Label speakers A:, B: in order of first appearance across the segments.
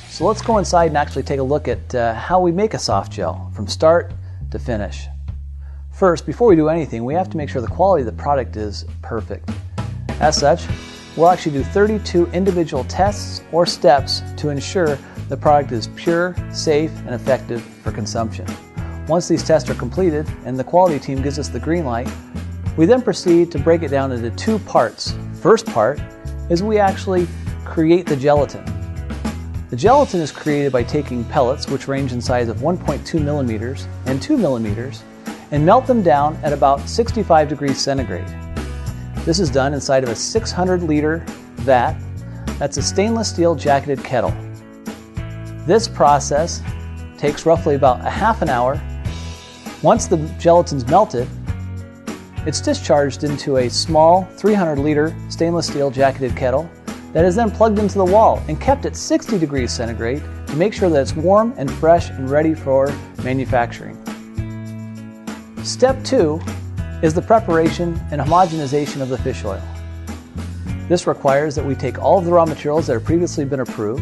A: So let's go inside and actually take a look at how we make a soft gel from start to finish. First, before we do anything, we have to make sure the quality of the product is perfect. As such, we'll actually do 32 individual tests or steps to ensure the product is pure, safe, and effective for consumption. Once these tests are completed and the quality team gives us the green light, we then proceed to break it down into two parts. First part is we actually create the gelatin. The gelatin is created by taking pellets, which range in size of 1.2 millimeters and 2 millimeters, and melt them down at about 65 degrees centigrade. This is done inside of a 600-liter vat. That's a stainless steel jacketed kettle. This process takes roughly about a half an hour. Once the gelatin's melted, it's discharged into a small 300-liter stainless steel jacketed kettle that is then plugged into the wall and kept at 60 degrees centigrade to make sure that it's warm and fresh and ready for manufacturing. Step 2 is the preparation and homogenization of the fish oil. This requires that we take all of the raw materials that have previously been approved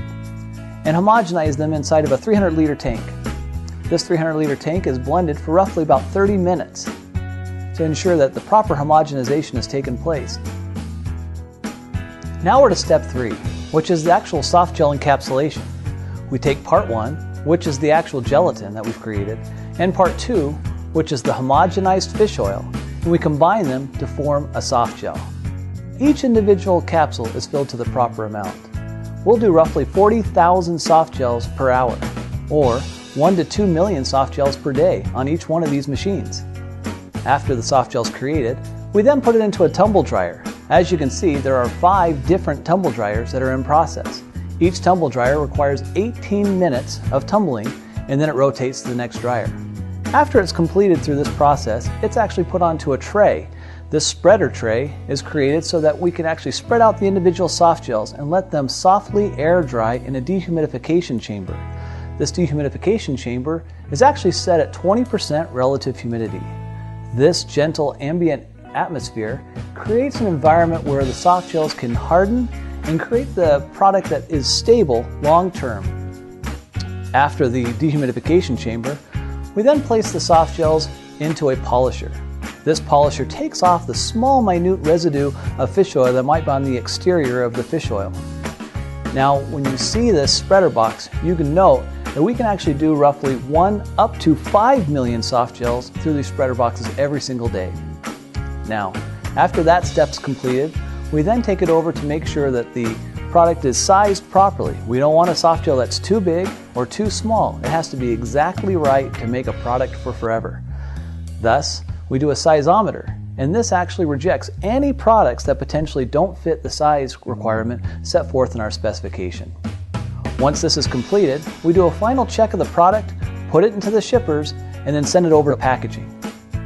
A: and homogenize them inside of a 300-liter tank. This 300-liter tank is blended for roughly about 30 minutes to ensure that the proper homogenization has taken place. Now we're to step 3, which is the actual soft gel encapsulation. We take part 1, which is the actual gelatin that we've created, and part 2, which is the homogenized fish oil, and we combine them to form a soft gel. Each individual capsule is filled to the proper amount. We'll do roughly 40,000 soft gels per hour, or 1 to 2 million soft gels per day on each one of these machines. After the soft gel is created, we then put it into a tumble dryer. As you can see, there are 5 different tumble dryers that are in process. Each tumble dryer requires 18 minutes of tumbling, and then it rotates to the next dryer. After it's completed through this process, it's actually put onto a tray. This spreader tray is created so that we can actually spread out the individual soft gels and let them softly air dry in a dehumidification chamber. This dehumidification chamber is actually set at 20% relative humidity. This gentle ambient atmosphere creates an environment where the soft gels can harden and create the product that is stable long term. After the dehumidification chamber, we then place the soft gels into a polisher. This polisher takes off the small minute residue of fish oil that might be on the exterior of the fish oil. Now when you see this spreader box, you can note that we can actually do roughly 1 up to 5 million soft gels through these spreader boxes every single day. Now, after that step's completed, we then take it over to make sure that the product is sized properly. We don't want a soft gel that's too big or too small. It has to be exactly right to make a product for forever. Thus, we do a sizeometer, and this actually rejects any products that potentially don't fit the size requirement set forth in our specification. Once this is completed, we do a final check of the product, put it into the shippers, and then send it over to packaging.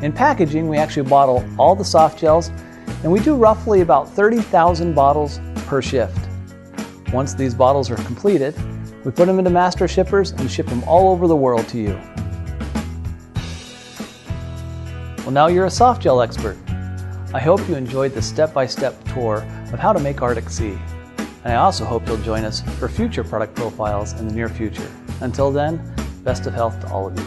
A: In packaging, we actually bottle all the soft gels, and we do roughly about 30,000 bottles per shift. Once these bottles are completed, we put them into master shippers and ship them all over the world to you. Well, now you're a soft gel expert. I hope you enjoyed the step-by-step tour of how to make ArcticSea. And I also hope you'll join us for future product profiles in the near future. Until then, best of health to all of you.